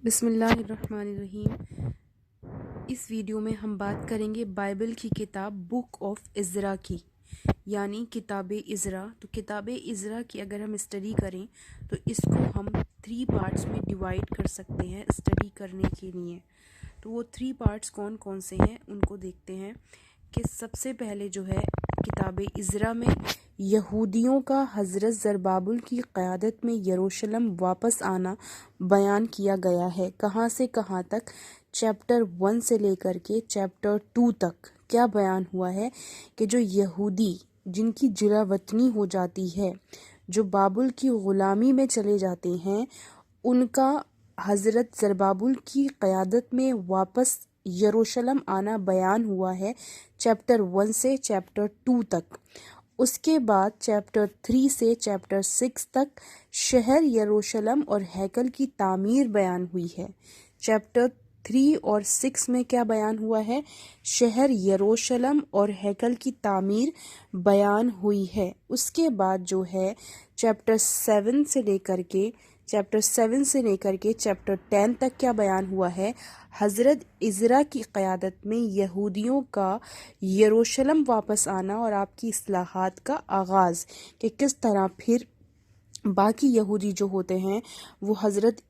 بسم اللہ الرحمن الرحیم۔ اس ویڈیو میں ہم بات کریں گے بائبل کی کتاب بک آف عزرا کی، یعنی کتاب عزرا۔ تو کتاب عزرا کی اگر ہم اسٹڈی کریں تو اس کو ہم 3 پارٹس میں ڈیوائڈ کر سکتے ہیں اسٹڈی کرنے کے لیے۔ تو وہ 3 پارٹس کون کون سے ہیں ان کو دیکھتے ہیں کہ سب سے پہلے جو ہے کتاب عزرا میں یہودیوں کا حضرت زربابل کی قیادت میں یروشلم واپس آنا بیان کیا گیا ہے۔ کہاں سے کہاں تک؟ چیپٹر 1 سے لے کر کے چیپٹر 2 تک کیا بیان ہوا ہے کہ جو یہودی جن کی جلا وطنی ہو جاتی ہے، جو بابل کی غلامی میں چلے جاتے ہیں، ان کا حضرت زربابل کی قیادت میں واپس یروشلم آنا بیان ہوا ہے چیپٹر 1 سے چیپٹر 2 تک۔ اس کے بعد چیپٹر 3 سے چیپٹر 6 تک شہر یروشلم اور ہیکل کی تعمیر بیان ہوئی ہے۔ چیپٹر 3 اور 6 میں کیا بیان ہوا ہے؟ شہر یروشلم اور ہیکل کی تعمیر بیان ہوئی ہے۔ اس کے بعد جو ہے چیپٹر 7 سے لے کر کے چیپٹر 10 تک کیا بیان ہوا ہے؟ حضرت عزرا کی قیادت میں یہودیوں کا یروشلم واپس آنا اور آپ کی اصلاحات کا آغاز، کہ کس طرح پھر باقی یہودی جو ہوتے ہیں وہ حضرت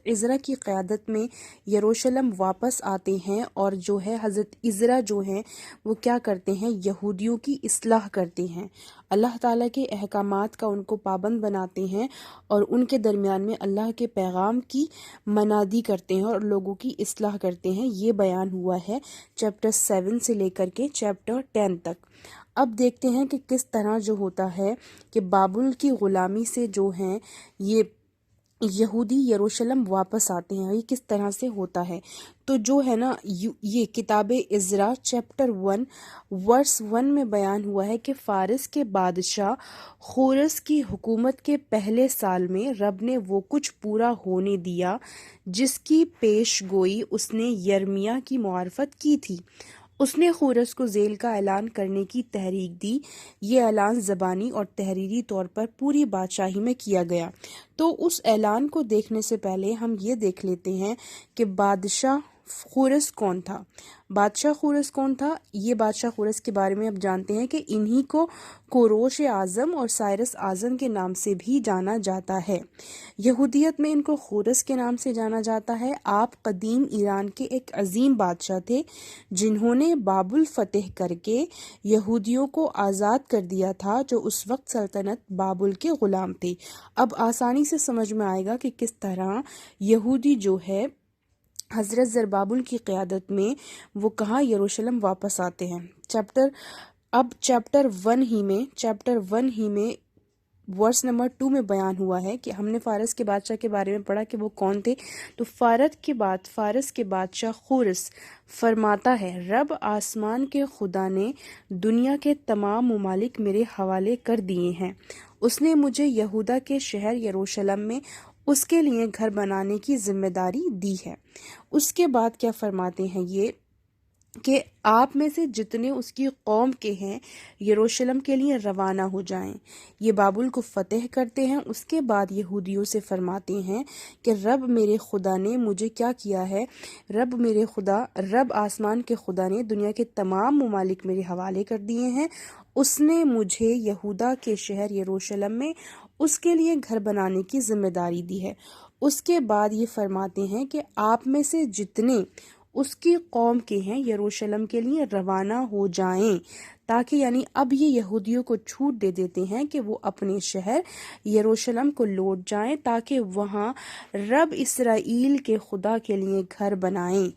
عزرا کی قیادت میں یروشلم واپس آتے ہیں، اور جو ہے حضرت عزرا جو ہیں وہ کیا کرتے ہیں؟ یہودیوں کی اصلاح کرتے ہیں، اللہ تعالیٰ کے احکامات کا ان کو پابند بناتے ہیں، اور ان کے درمیان میں اللہ کے پیغام کی منادی کرتے ہیں اور لوگوں کی اصلاح کرتے ہیں۔ یہ بیان ہوا ہے چیپٹر 7 سے لے کر کے چیپٹر 10 تک۔ اب دیکھتے ہیں کہ کس طرح جو ہوتا ہے کہ بابل کی غلامی سے جو ہیں یہ یہودی یروشلم واپس آتے ہیں، یہ کس طرح سے ہوتا ہے۔ تو جو ہے نا یہ کتاب عزرا چیپٹر 1 ورس 1 میں بیان ہوا ہے کہ فارس کے بادشاہ خورس کی حکومت کے پہلے سال میں رب نے وہ کچھ پورا ہونے دیا جس کی پیش گوئی اس نے یرمیا کی معرفت کی تھی۔ اس نے خورس کو ذیل کا اعلان کرنے کی تحریک دی۔ یہ اعلان زبانی اور تحریری طور پر پوری بادشاہی میں کیا گیا۔ تو اس اعلان کو دیکھنے سے پہلے ہم یہ دیکھ لیتے ہیں کہ بادشاہ خورس کون تھا۔ بادشاہ خورس کون تھا؟ یہ بادشاہ خورس کے بارے میں اب جانتے ہیں کہ انہی کو کوروش اعظم اور سائرس اعظم کے نام سے بھی جانا جاتا ہے۔ یہودیت میں ان کو خورس کے نام سے جانا جاتا ہے۔ آپ قدیم ایران کے ایک عظیم بادشاہ تھے جنہوں نے بابل فتح کر کے یہودیوں کو آزاد کر دیا تھا، جو اس وقت سلطنت بابل کے غلام تھے۔ اب آسانی سے سمجھ میں آئے گا کہ کس طرح یہودی جو ہے حضرت زربابل کی قیادت میں وہ کہاں یروشلم واپس آتے ہیں۔ چیپٹر 1 ہی میں ورس نمبر 2 میں بیان ہوا ہے کہ ہم نے فارس کے بادشاہ کے بارے میں پڑھا کہ وہ کون تھے۔ تو فارس کے بادشاہ خورس فرماتا ہے، رب آسمان کے خدا نے دنیا کے تمام ممالک میرے حوالے کر دیے ہیں۔ اس نے مجھے یہودا کے شہر یروشلم میں اس کے لیے گھر بنانے کی ذمہ داری دی ہے۔ اس کے بعد کیا فرماتے ہیں یہ کہ آپ میں سے جتنے اس کی قوم کے ہیں یروشلم کے لیے روانہ ہو جائیں۔ یہ بابل کو فتح کرتے ہیں۔ اس کے بعد یہودیوں سے فرماتے ہیں کہ رب میرے خدا نے مجھے کیا کیا ہے؟ رب آسمان کے خدا نے دنیا کے تمام ممالک میرے حوالے کر دیے ہیں۔ اس نے مجھے یہودا کے شہر یروشلم میں اس کے لیے گھر بنانے کی ذمہ داری دی ہے۔ اس کے بعد یہ فرماتے ہیں کہ آپ میں سے جتنے اس کی قوم کے ہیں یروشلم کے لیے روانہ ہو جائیں، تاکہ یعنی اب یہ یہودیوں کو چھوٹ دے دیتے ہیں کہ وہ اپنے شہر یروشلم کو لوٹ جائیں، تاکہ وہاں رب اسرائیل کے خدا کے لیے گھر بنائیں،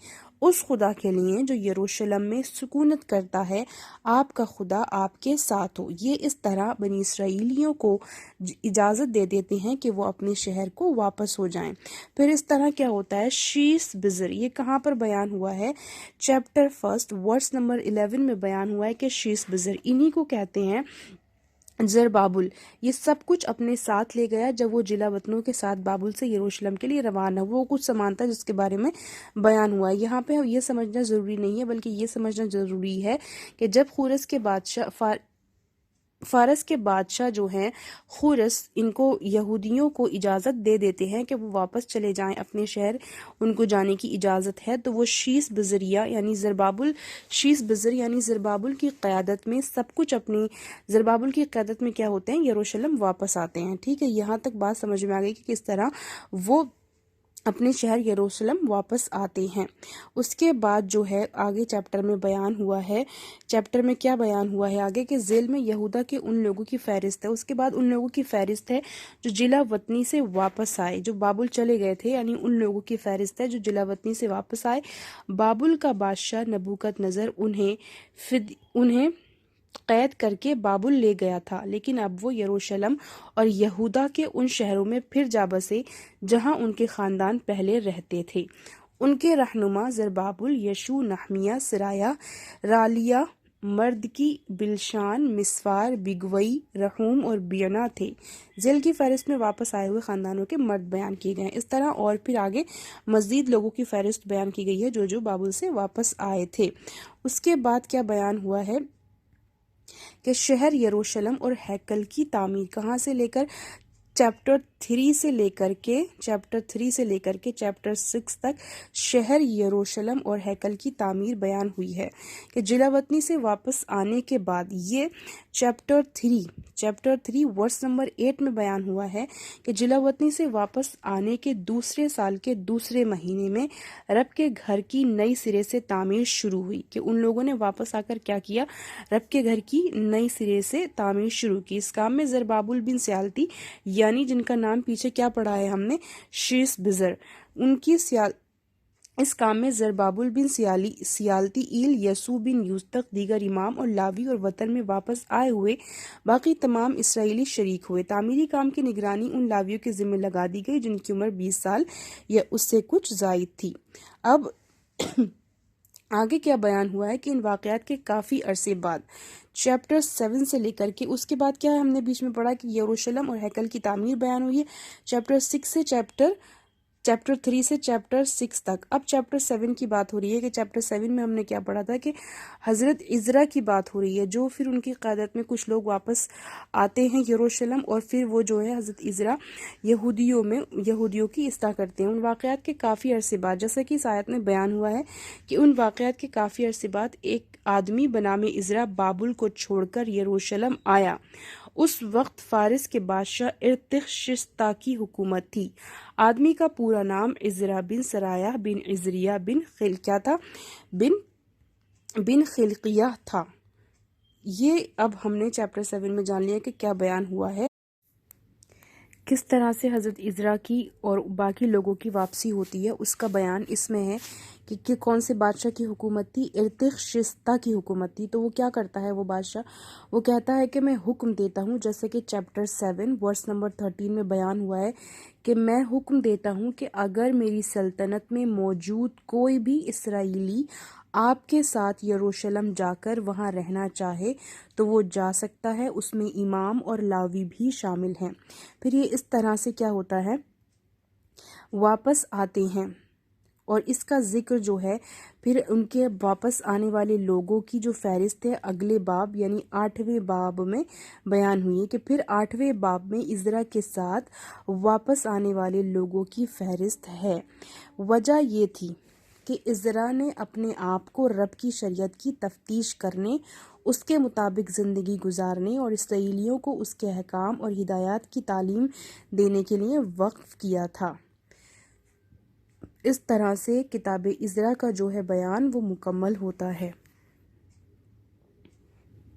اس خدا کے لیے جو یروشلم میں سکونت کرتا ہے۔ آپ کا خدا آپ کے ساتھ ہو۔ یہ اس طرح بنی اسرائیلیوں کو اجازت دے دیتے ہیں کہ وہ اپنے شہر کو واپس ہو جائیں۔ پھر اس طرح کیا ہوتا ہے؟ شیس بزر، یہ کہاں پر بیان ہوا ہے؟ چیپٹر 1 ورس نمبر 11 میں بیان ہوا ہے کہ شیس بزر انہی کو کہتے ہیں زربابل۔ یہ سب کچھ اپنے ساتھ لے گیا جب وہ جلا وطنوں کے ساتھ بابل سے یروشلم کے لیے روانہ ہوا۔ وہ کچھ سامان تھا جس کے بارے میں بیان ہوا ہے۔ یہاں پہ یہ سمجھنا ضروری نہیں ہے، بلکہ یہ سمجھنا ضروری ہے کہ جب خورس کے بادشاہ فارس کے بادشاہ جو ہیں خورس ان کو یہودیوں کو اجازت دے دیتے ہیں کہ وہ واپس چلے جائیں اپنے شہر، ان کو جانے کی اجازت ہے۔ تو وہ شیس بزریہ یعنی زربابل کی قیادت میں سب کچھ اپنی زربابل کی قیادت میں کیا ہوتے ہیں، یروشلم واپس آتے ہیں۔ ٹھیک ہے، یہاں تک بات سمجھ میں آ گئی کہ کس طرح وہ اپنے شہر یروشلم واپس آتے ہیں۔ اس کے بعد جو ہے آگے چیپٹر میں بیان ہوا ہے، چیپٹر میں کیا بیان ہوا ہے آگے کہ ذیل میں یہودا کے ان لوگوں کی فہرست ہے۔ اس کے بعد ان لوگوں کی فہرست ہے جو جلا وطنی سے واپس آئے، جو بابل چلے گئے تھے، یعنی ان لوگوں کی فہرست ہے جو جلا وطنی سے واپس آئے۔ بابل کا بادشاہ نبوکت نظر انہیں قید کر کے بابل لے گیا تھا، لیکن اب وہ یروشلم اور یہودا کے ان شہروں میں پھر جا بسے جہاں ان کے خاندان پہلے رہتے تھے۔ ان کے رہنما زربابل، یشوع، نحمیہ، سرایہ، رالیہ، مردکی، بلشان، مسفار، بگوئی، رحوم اور بینا تھے۔ ذیل کی فہرست میں واپس آئے ہوئے خاندانوں کے مرد بیان کیے گئے ہیں۔ اس طرح اور پھر آگے مزید لوگوں کی فہرست بیان کی گئی ہے جو بابل سے واپس آئے تھے۔ اس کے بعد کیا بیان ہوا ہے کہ شہر یروشلم اور ہیکل کی تعمیر کہاں سے لے کر چیپٹر 3 سے لے کر کے چیپٹر 6 تک شہر یروشلم اور ہیکل کی تعمیر بیان ہوئی ہے کہ جلا وطنی سے واپس آنے کے بعد یہ چیپٹر 3 ورس نمبر 8 میں بیان ہوا ہے کہ جلا وطنی سے واپس آنے کے دوسرے سال کے دوسرے مہینے میں رب کے گھر کی نئی سرے سے تعمیر شروع ہوئی، کہ ان لوگوں نے واپس آ کر کیا کیا، رب کے گھر کی نئی سرے سے تعمیر شروع کی۔ اس کام میں زربابل بن سیالتی یعنی جن کا نام پیچھے کیا پڑھا ہے ہم نے، شیس بزر، اس کام میں زربابل بن سیالتی ایل، یسوع بن یوستق، دیگر امام اور لاوی اور وطن میں واپس آئے ہوئے باقی تمام اسرائیلی شریک ہوئے۔ تعمیری کام کی نگرانی ان لاویوں کے ذمہ لگا دی گئی جن کی عمر 20 سال یا اس سے کچھ زائد تھی۔ اب آگے کیا بیان ہوا ہے کہ ان واقعات کے کافی عرصے بعد چیپٹر 7 سے لے کر کے اس کے بعد کیا ہے، ہم نے بیچ میں پڑھا کہ یروشلم اور ہیکل کی تعمیر بیان ہوئی ہے چیپٹر 3 سے چیپٹر 6 تک۔ اب چیپٹر 7 کی بات ہو رہی ہے کہ چیپٹر 7 میں ہم نے کیا پڑھا تھا کہ حضرت عزرا کی بات ہو رہی ہے، جو پھر ان کی قیادت میں کچھ لوگ واپس آتے ہیں یروشلم، اور پھر وہ جو ہے حضرت عزرا یہودیوں کی اصلاح کرتے ہیں۔ ان واقعات کے کافی عرصے بعد، جیسا کہ اس آیت میں بیان ہوا ہے کہ ان واقعات کے کافی عرصے بعد ایک آدمی بنام عزرا بابل کو چھوڑ کر یروشلم آیا۔ اس وقت فارس کے بادشاہ ارتخشستا کی حکومت تھی۔ آدمی کا پورا نام عزرا بن سرایہ بن عزریہ بن خلقیہ تھا۔ یہ اب ہم نے چیپٹر 7 میں جان لیا کہ کیا بیان ہوا ہے، کس طرح سے حضرت عزرا کی اور باقی لوگوں کی واپسی ہوتی ہے۔ اس کا بیان اس میں ہے کہ کون سے بادشاہ کی حکومت تھی، ارتخشستا کی حکومت تھی۔ تو وہ کیا کرتا ہے، وہ بادشاہ وہ کہتا ہے کہ میں حکم دیتا ہوں، جیسے کہ چیپٹر 7 ورس نمبر 13 میں بیان ہوا ہے کہ میں حکم دیتا ہوں کہ اگر میری سلطنت میں موجود کوئی بھی اسرائیلی آپ کے ساتھ یروشلم جا کر وہاں رہنا چاہے تو وہ جا سکتا ہے، اس میں امام اور لاوی بھی شامل ہیں۔ پھر یہ اس طرح سے کیا ہوتا ہے، واپس آتے ہیں، اور اس کا ذکر جو ہے پھر ان کے واپس آنے والے لوگوں کی جو فہرست ہے اگلے باب یعنی 8ویں باب میں بیان ہوئی ہے کہ پھر 8ویں باب میں عزرا کے ساتھ واپس آنے والے لوگوں کی فہرست ہے۔ وجہ یہ تھی کہ عزرا نے اپنے آپ کو رب کی شریعت کی تفتیش کرنے، اس کے مطابق زندگی گزارنے اور اسرائیلیوں کو اس کے احکام اور ہدایات کی تعلیم دینے کے لیے وقف کیا تھا۔ اس طرح سے کتاب عزرا کا جو ہے بیان وہ مکمل ہوتا ہے۔